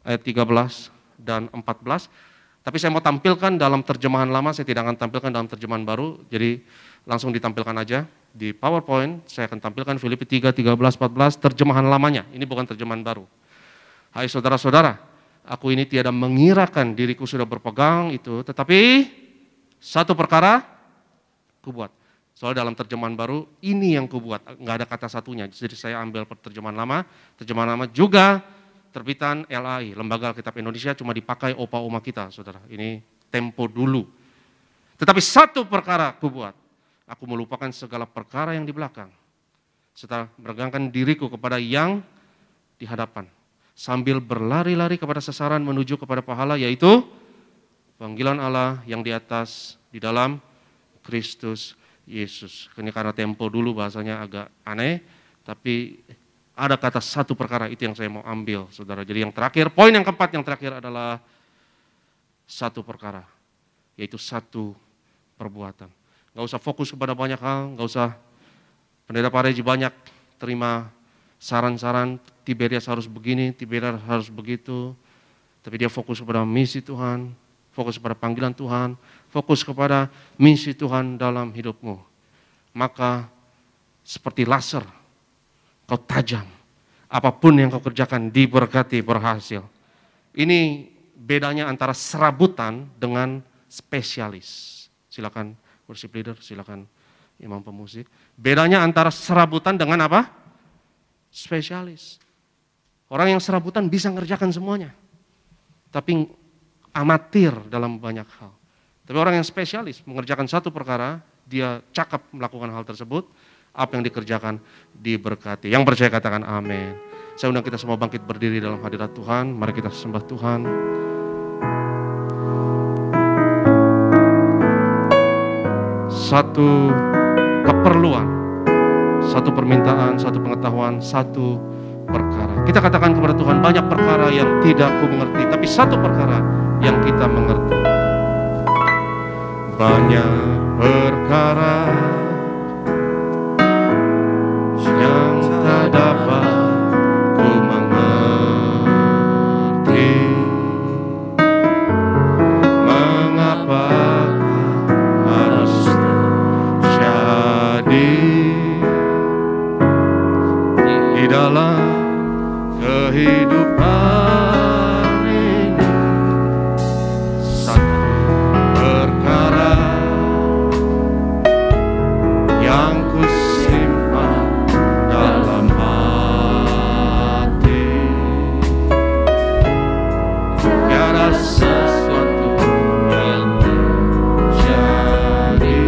ayat 13 dan 14. Tapi saya mau tampilkan dalam terjemahan lama, saya tidak akan tampilkan dalam terjemahan baru. Jadi langsung ditampilkan aja di PowerPoint. Saya akan tampilkan Filipi 3, 13, 14, terjemahan lamanya. Ini bukan terjemahan baru. Hai saudara-saudara, aku ini tiada mengirakan diriku sudah berpegang itu, tetapi satu perkara kubuat. Soalnya dalam terjemahan baru, ini yang kubuat, nggak ada kata satunya. Jadi saya ambil terjemahan lama juga terbitan LAI, Lembaga Alkitab Indonesia, cuma dipakai opa-oma kita, saudara. Ini tempo dulu. Tetapi satu perkara kubuat, aku melupakan segala perkara yang di belakang, serta meregangkan diriku kepada yang di hadapan, sambil berlari-lari kepada sasaran menuju kepada pahala, yaitu panggilan Allah yang di atas di dalam Kristus Yesus. Ini karena tempo dulu bahasanya agak aneh, tapi ada kata satu perkara, itu yang saya mau ambil, saudara. Jadi yang terakhir, poin yang keempat yang terakhir adalah satu perkara, yaitu satu perbuatan. Gak usah fokus kepada banyak hal, gak usah Pendeta Pareji banyak terima saran-saran, Tiberias harus begini, Tiberias harus begitu. Tapi dia fokus kepada misi Tuhan, fokus kepada panggilan Tuhan, fokus kepada misi Tuhan dalam hidupmu. Maka seperti laser, kau tajam, apapun yang kau kerjakan diberkati, berhasil. Ini bedanya antara serabutan dengan spesialis. Silakan worship leader, silakan imam pemusik. Bedanya antara serabutan dengan apa? Spesialis. Orang yang serabutan bisa ngerjakan semuanya, tapi amatir dalam banyak hal. Tapi orang yang spesialis mengerjakan satu perkara, dia cakap melakukan hal tersebut, apa yang dikerjakan diberkati. Yang percaya katakan amin. Saya undang kita semua bangkit berdiri dalam hadirat Tuhan. Mari kita sembah Tuhan. Satu keperluan, satu permintaan, satu pengetahuan, satu perkara. Kita katakan kepada Tuhan, banyak perkara yang tidak ku mengerti, tapi satu perkara yang kita mengerti. Banyak perkara yang tak dapat ku mengerti, mengapa harus terjadi di dalam kehidupan ini. Satu perkara yang ku simpan dalam hati, tiada sesuatu yang terjadi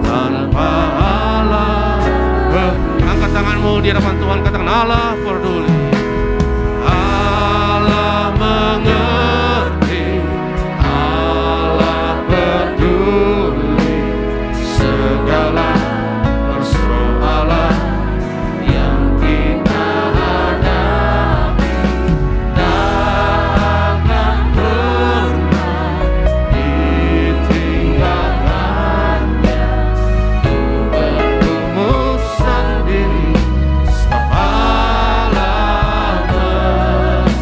tanpa Allah. Angkat tanganmu di hadapan Tuhan, katakan Allah peduli. Allah mengerti, Allah peduli segala persoalan yang kita hadapi. Takkan pernah ditinggalkannya, ku bergumul sendiri setiap Allah mengerti.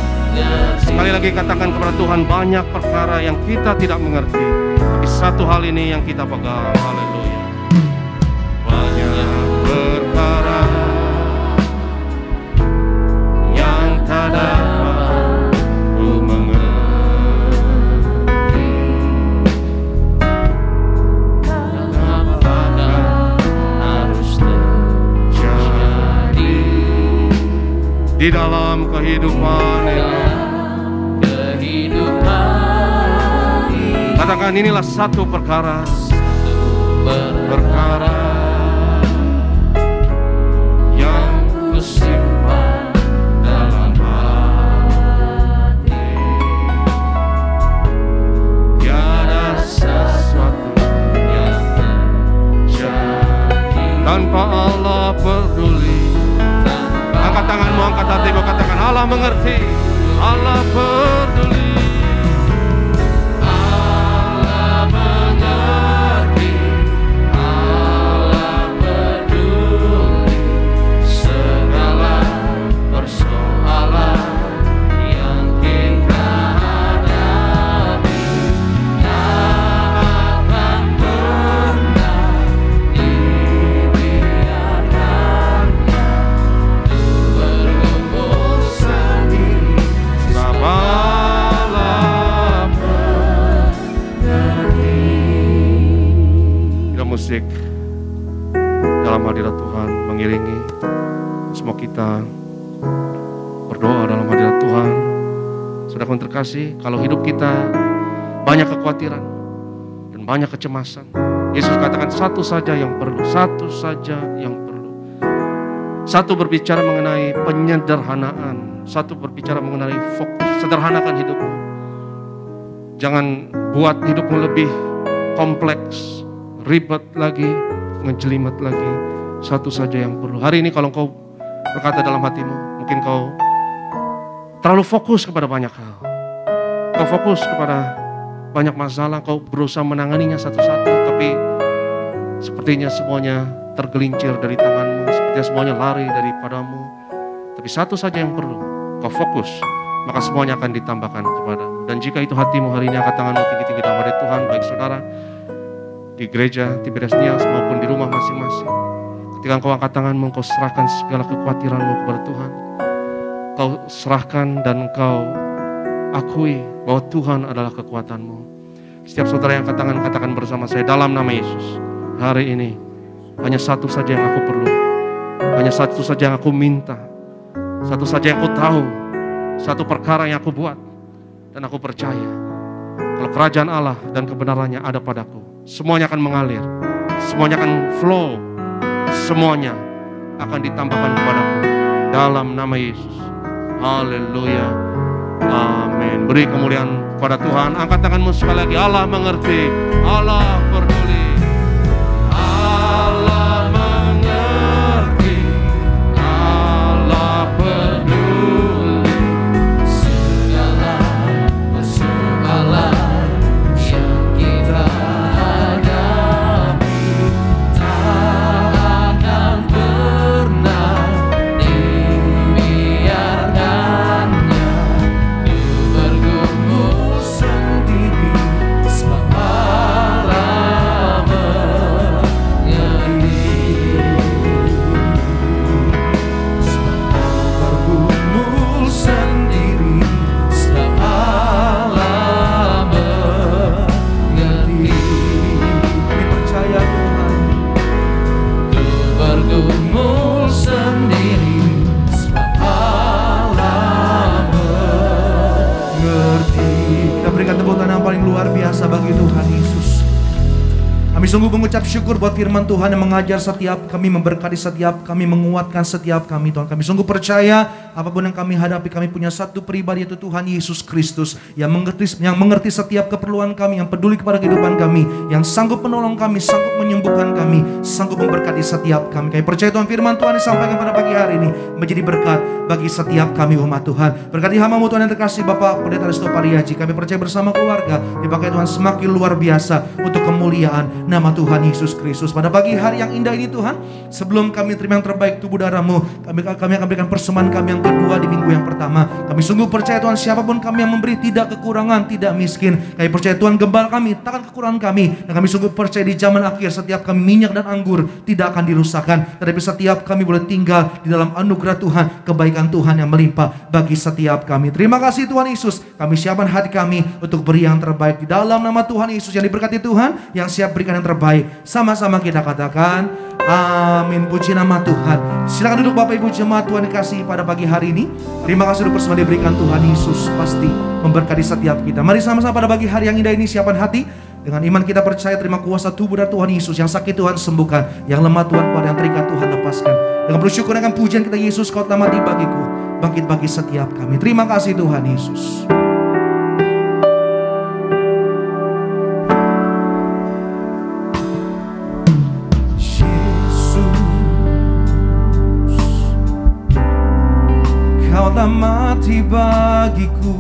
Sekali lagi katakan kepada Tuhan, banyak perkara yang kita tidak mengerti, tapi satu hal ini yang kita pegang. Haleluya. Banyak perkara yang tak dapat ku mengerti, apakah harus terjadi di dalam kehidupan ini. Katakan, inilah satu perkara, perkara yang ku simpan dalam hati, tiada sesuatu yang Allah mengerti, Allah peduli. Allah mengerti, Allah peduli segala persoalan yang kita hadapi. Tak akan pernah dibiarkannya bergumul sendiri. Sabarlah mengerti. Kita musik dalam hadirat Tuhan mengiringi semua kita berdoa dalam hadirat Tuhan. Saudara yang terkasih, kalau hidup kita banyak kekhawatiran dan banyak kecemasan, Yesus katakan satu saja yang perlu, satu saja yang perlu. Satu berbicara mengenai penyederhanaan, satu berbicara mengenai fokus. Sederhanakan hidupmu. Jangan buat hidupmu lebih kompleks, ribet lagi, ngejelimet lagi. Satu saja yang perlu. Hari ini kalau kau berkata dalam hatimu, mungkin kau terlalu fokus kepada banyak hal. Kau fokus kepada banyak masalah, kau berusaha menanganinya satu-satu, tapi sepertinya semuanya tergelincir dari tanganmu, sepertinya semuanya lari daripadamu. Tapi satu saja yang perlu, kau fokus, maka semuanya akan ditambahkan kepadamu. Dan jika itu hatimu hari ini, angkat tanganmu tinggi-tinggi dalam hadirat Tuhan, baik saudara di gereja Tiberias Nias maupun di rumah masing-masing. Ketika engkau angkat tanganmu, engkau serahkan segala kekhawatiranmu kepada Tuhan. Kau serahkan dan engkau akui bahwa Tuhan adalah kekuatanmu. Setiap saudara yang angkat tangan, katakan bersama saya, dalam nama Yesus, hari ini hanya satu saja yang aku perlu, hanya satu saja yang aku minta, satu saja yang aku tahu, satu perkara yang aku buat, dan aku percaya kalau kerajaan Allah dan kebenarannya ada padaku, semuanya akan mengalir, semuanya akan flow, semuanya akan ditambahkan kepadaku dalam nama Yesus. Haleluya, amin. Beri kemuliaan kepada Tuhan. Angkat tanganmu sekali lagi. Allah mengerti, Allah peduli, Allah mengerti, Allah peduli segala persoalan yang kita hadapi. Tak akan pernah dibiarkannya bergumul sendiri, sebab Allah mengerti. Bergumul sendiri, sebab Allah mengerti. Kami percaya Tuhan, bergumul sendiri, sebab Allah mengerti. Kita berikan tepuk tangan yang paling luar biasa bagi Tuhan Yesus. Kami sungguh mengucap syukur buat firman Tuhan yang mengajar setiap kami, memberkati setiap kami, menguatkan setiap kami Tuhan. Kami sungguh percaya apapun yang kami hadapi, kami punya satu pribadi, yaitu Tuhan Yesus Kristus yang mengerti setiap keperluan kami, yang peduli kepada kehidupan kami, yang sanggup menolong kami, sanggup menyembuhkan kami, sanggup memberkati setiap kami. Kami percaya Tuhan firman Tuhan disampaikan pada pagi hari ini menjadi berkat bagi setiap kami umat Tuhan. Berkati hamba-Mu Tuhan yang terkasih Bapak Pendeta Risto Pariaji. Kami percaya bersama keluarga dipakai Tuhan semakin luar biasa untuk kemuliaan nama Tuhan Yesus Kristus. Pada pagi hari yang indah ini Tuhan, sebelum kami terima yang terbaik tubuh darah-Mu, kami akan berikan persembahan kami yang kedua di minggu yang pertama. Kami sungguh percaya Tuhan, siapapun kami yang memberi tidak kekurangan, tidak miskin. Kami percaya Tuhan gembala kami takkan kekurangan kami. Dan kami sungguh percaya di zaman akhir setiap kami minyak dan anggur tidak akan dirusakkan, tetapi setiap kami boleh tinggal di dalam anugerah Tuhan, kebaikan Tuhan yang melimpah bagi setiap kami. Terima kasih Tuhan Yesus. Kami siapkan hati kami untuk beri yang terbaik di dalam nama Tuhan Yesus. Yang diberkati Tuhan, yang siap berikan yang terbaik, sama-sama kita katakan amin. Puji nama Tuhan. Silakan duduk Bapak Ibu jemaat Tuhan dikasihi pada pagi hari ini. Terima kasih untuk persembahan diberikan Tuhan Yesus, pasti memberkati setiap kita. Mari sama-sama pada pagi hari yang indah ini siapkan hati. Dengan iman kita percaya terima kuasa tubuh dan Tuhan Yesus. Yang sakit Tuhan sembuhkan, yang lemah Tuhan kuat, yang terikat Tuhan lepaskan. Dengan bersyukur akan pujian kita, Yesus Kau telah mati bagiku, bangkit bagi setiap kami. Terima kasih Tuhan Yesus. Kau telah mati bagiku,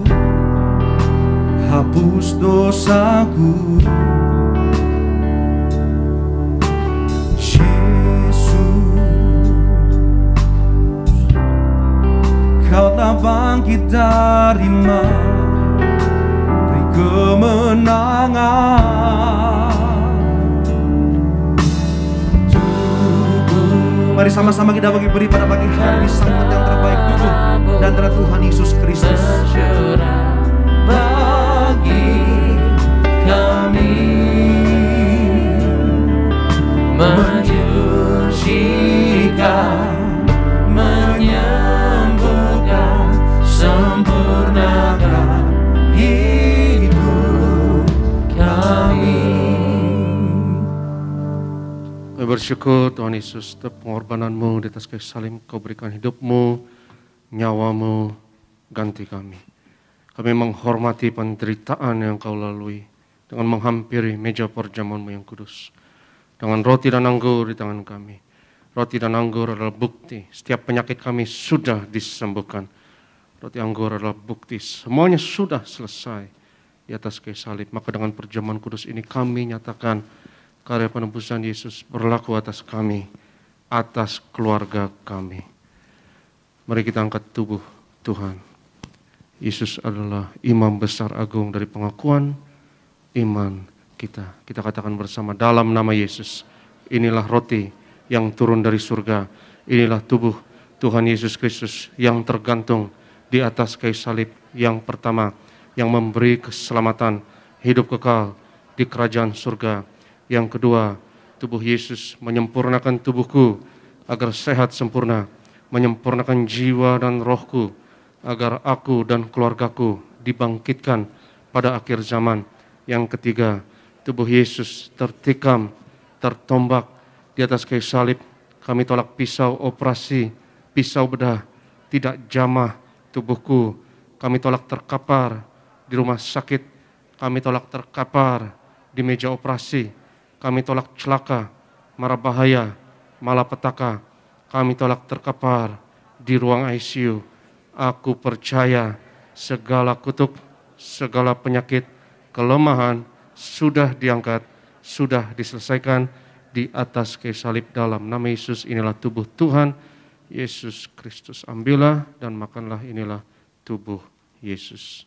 hapus dosaku. Kau telah bangkit dari mati, beri kemenangan. Tubuh. Mari sama-sama kita beri pada pagi hari sambut yang terbaik, tubuh dan darah Tuhan Yesus Kristus. Bagi kami menyucikan, sempurnakan hidup kami. Kami bersyukur Tuhan Yesus, atas pengorbanan-Mu di atas kayu salib. Kau berikan hidupmu, nyawamu, ganti kami. Kami menghormati penderitaan yang Kau lalui dengan menghampiri meja perjamuan-Mu yang kudus. Dengan roti dan anggur di tangan kami. Roti dan anggur adalah bukti setiap penyakit kami sudah disembuhkan. Roti anggur adalah bukti semuanya sudah selesai di atas kayu salib. Maka dengan perjamuan kudus ini kami nyatakan karya penebusan Yesus berlaku atas kami, atas keluarga kami. Mari kita angkat tubuh Tuhan. Yesus adalah imam besar agung dari pengakuan iman kita. Kita katakan bersama dalam nama Yesus. Inilah roti yang turun dari surga. Inilah tubuh Tuhan Yesus Kristus yang tergantung di atas kayu salib, yang pertama yang memberi keselamatan, hidup kekal di kerajaan surga. Yang kedua, tubuh Yesus menyempurnakan tubuhku agar sehat sempurna, menyempurnakan jiwa dan rohku agar aku dan keluargaku dibangkitkan pada akhir zaman. Yang ketiga, tubuh Yesus tertikam, tertombak di atas kayu salib. Kami tolak pisau operasi, pisau bedah, tidak jamah tubuhku. Kami tolak terkapar di rumah sakit. Kami tolak terkapar di meja operasi. Kami tolak celaka, mara bahaya, malapetaka. Kami tolak terkapar di ruang ICU. Aku percaya segala kutuk, segala penyakit, kelemahan sudah diangkat, sudah diselesaikan di atas kayu salib. Dalam nama Yesus, inilah tubuh Tuhan Yesus Kristus. Ambillah dan makanlah, inilah tubuh Yesus.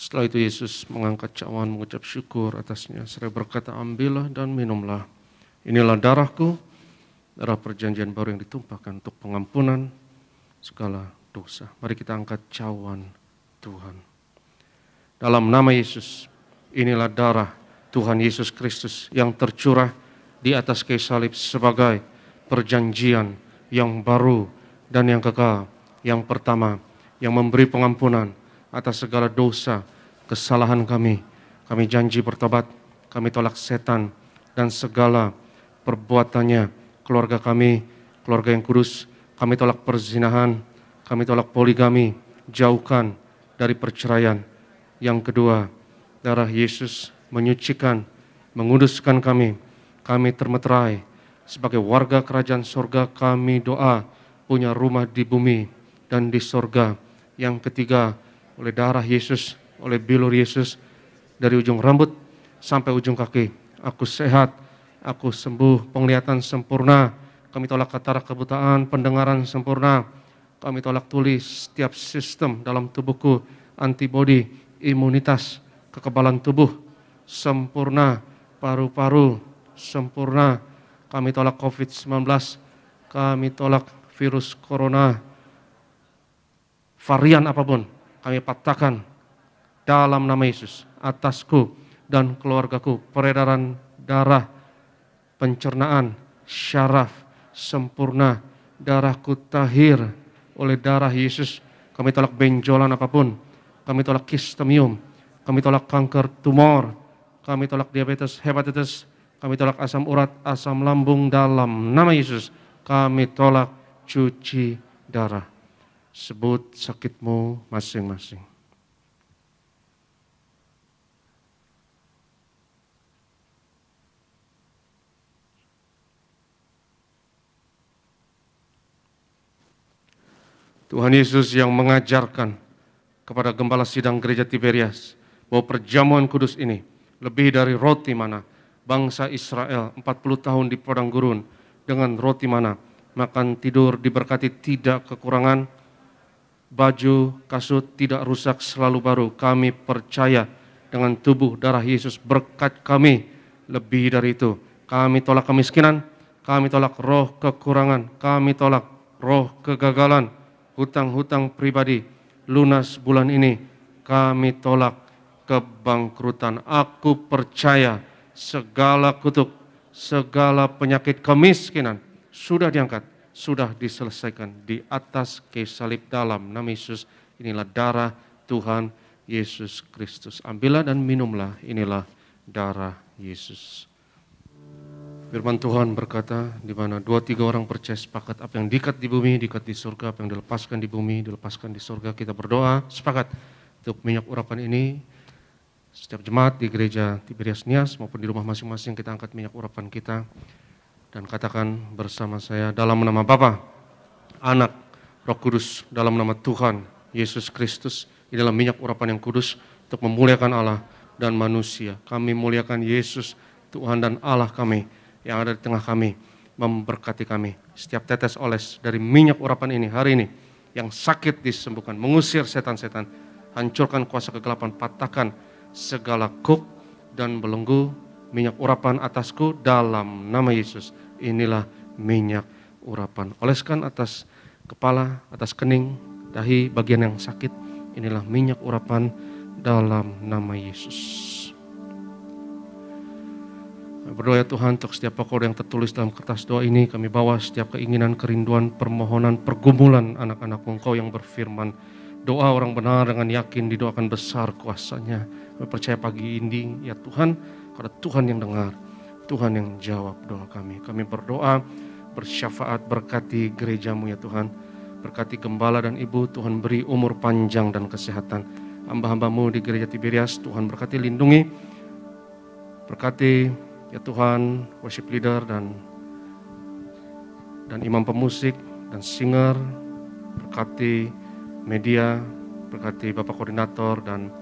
Setelah itu Yesus mengangkat cawan, mengucap syukur atasnya, seraya berkata, ambillah dan minumlah. Inilah darahku, darah perjanjian baru yang ditumpahkan untuk pengampunan segala dosa. Mari kita angkat cawan Tuhan. Dalam nama Yesus, inilah darah Tuhan Yesus Kristus yang tercurah di atas kayu salib sebagai perjanjian yang baru dan yang kekal. Yang pertama, yang memberi pengampunan atas segala dosa, kesalahan kami. Kami janji bertobat, kami tolak setan dan segala perbuatannya. Keluarga kami, keluarga yang kudus, kami tolak perzinahan, kami tolak poligami, jauhkan dari perceraian. Yang kedua, darah Yesus menyucikan, menguduskan kami. Kami termeterai sebagai warga kerajaan sorga. Kami doa punya rumah di bumi dan di sorga. Yang ketiga, oleh darah Yesus, oleh bilur Yesus, dari ujung rambut sampai ujung kaki, aku sehat, aku sembuh, penglihatan sempurna. Kami tolak katarak, kebutaan, pendengaran sempurna. Kami tolak tuli setiap sistem dalam tubuhku, antibodi, imunitas, kekebalan tubuh sempurna, paru-paru sempurna. Kami tolak COVID-19, kami tolak virus corona, varian apapun, kami patahkan dalam nama Yesus atasku dan keluargaku. Peredaran darah pencernaan, syaraf, sempurna, darahku tahir oleh darah Yesus. Kami tolak benjolan apapun, kami tolak kistemium, kami tolak kanker tumor, kami tolak diabetes, hepatitis, kami tolak asam urat, asam lambung dalam nama Yesus. Kami tolak cuci darah. Sebut sakitmu masing-masing. Tuhan Yesus yang mengajarkan kepada gembala sidang gereja Tiberias bahwa perjamuan kudus ini lebih dari roti mana bangsa Israel 40 tahun di padang gurun dengan roti mana makan tidur diberkati tidak kekurangan, baju kasut tidak rusak selalu baru. Kami percaya dengan tubuh darah Yesus berkat kami lebih dari itu. Kami tolak kemiskinan, kami tolak roh kekurangan, kami tolak roh kegagalan, hutang-hutang pribadi, lunas bulan ini, kami tolak kebangkrutan. Aku percaya segala kutuk, segala penyakit kemiskinan sudah diangkat, sudah diselesaikan di atas kayu salib dalam nama Yesus. Inilah darah Tuhan Yesus Kristus. Ambillah dan minumlah, inilah darah Yesus. Firman Tuhan berkata, di mana 2-3 orang percaya sepakat, apa yang diikat di bumi, diikat di surga, apa yang dilepaskan di bumi, dilepaskan di surga. Kita berdoa sepakat untuk minyak urapan ini. Setiap jemaat di gereja Tiberias Nias maupun di rumah masing-masing kita angkat minyak urapan kita. Dan katakan bersama saya, dalam nama Bapa, Anak, Roh Kudus, dalam nama Tuhan Yesus Kristus. Ini adalah minyak urapan yang kudus untuk memuliakan Allah dan manusia. Kami muliakan Yesus, Tuhan dan Allah kami yang ada di tengah kami, memberkati kami. Setiap tetes oles dari minyak urapan ini hari ini, yang sakit disembuhkan, mengusir setan-setan, hancurkan kuasa kegelapan, patahkan segala kuk dan belenggu. Minyak urapan atasku dalam nama Yesus. Inilah minyak urapan. Oleskan atas kepala, atas kening, dahi, bagian yang sakit. Inilah minyak urapan dalam nama Yesus. Berdoa ya Tuhan untuk setiap pokok yang tertulis dalam kertas doa ini. Kami bawa setiap keinginan, kerinduan, permohonan, pergumulan anak-anak-Mu Engkau yang berfirman. Doa orang benar dengan yakin didoakan besar kuasanya. Kami percaya pagi ini ya Tuhan, karena Tuhan yang dengar, Tuhan yang jawab doa kami. Kami berdoa bersyafaat berkati gereja-Mu ya Tuhan. Berkati gembala dan ibu, Tuhan beri umur panjang dan kesehatan. Hamba-hamba-Mu di gereja Tiberias, Tuhan berkati, lindungi. Berkati ya Tuhan, worship leader dan imam pemusik dan singer, berkati media, berkati Bapak Koordinator dan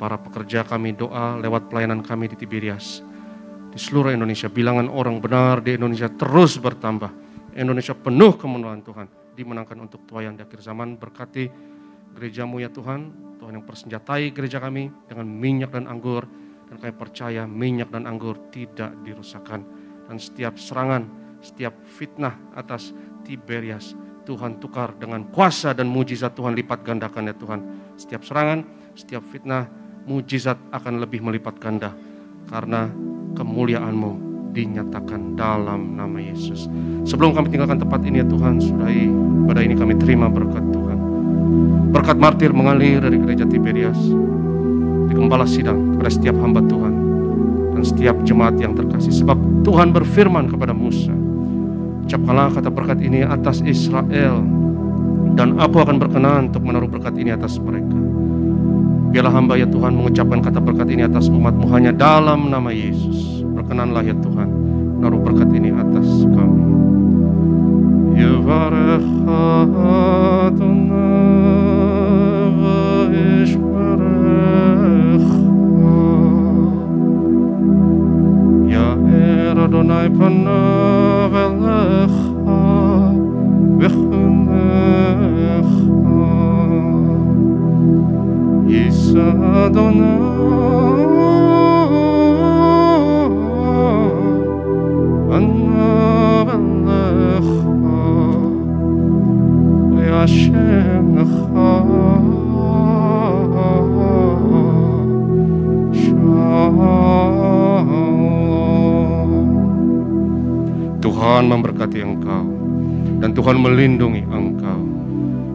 para pekerja kami. Doa lewat pelayanan kami di Tiberias, di seluruh Indonesia. Bilangan orang benar di Indonesia terus bertambah. Indonesia penuh kemenuhan Tuhan, dimenangkan untuk tuaian di akhir zaman. Berkati gereja-Mu ya Tuhan, Tuhan yang persenjatai gereja kami dengan minyak dan anggur. Dan kami percaya minyak dan anggur tidak dirusakkan. Dan setiap serangan, setiap fitnah atas Tiberias, Tuhan tukar dengan kuasa dan mujizat Tuhan lipat gandakan ya Tuhan. Setiap serangan, setiap fitnah, mujizat akan lebih melipat ganda. Karena kemuliaan-Mu dinyatakan dalam nama Yesus. Sebelum kami tinggalkan tempat ini ya Tuhan, sudahi pada ini kami terima berkat Tuhan. Berkat martir mengalir dari gereja Tiberias, di gembala sidang, kepada setiap hamba Tuhan dan setiap jemaat yang terkasih. Sebab Tuhan berfirman kepada Musa, ucapkanlah kata berkat ini atas Israel, dan aku akan berkenan untuk menaruh berkat ini atas mereka. Biarlah hamba ya Tuhan mengucapkan kata berkat ini atas umat-Mu hanya dalam nama Yesus. Berkenanlah ya Tuhan, menaruh berkat ini atas kami. Yivarech Adonai v'yishmerech, Ya'er Adonai panav elecha v'chunecha, Yisa Adonai panav elecha v'yashem lecha Shalom. Tuhan memberkati engkau dan Tuhan melindungi engkau.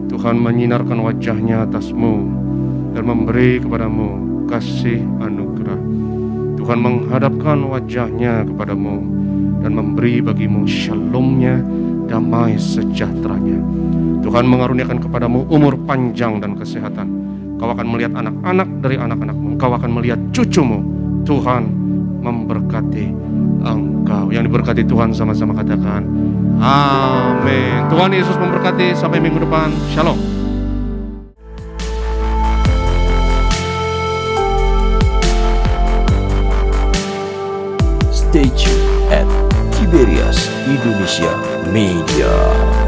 Tuhan menyinarkan wajahnya atasmu dan memberi kepadamu kasih anugerah. Tuhan menghadapkan wajahnya kepadamu dan memberi bagimu shalom-Nya, damai sejahteranya. Tuhan mengaruniakan kepadamu umur panjang dan kesehatan. Kau akan melihat anak-anak dari anak-anakmu. Kau akan melihat cucumu. Tuhan memberkati engkau. Yang diberkati Tuhan sama-sama katakan amin. Tuhan Yesus memberkati. Sampai minggu depan. Shalom. Stay tuned at Tiberias Indonesia Media.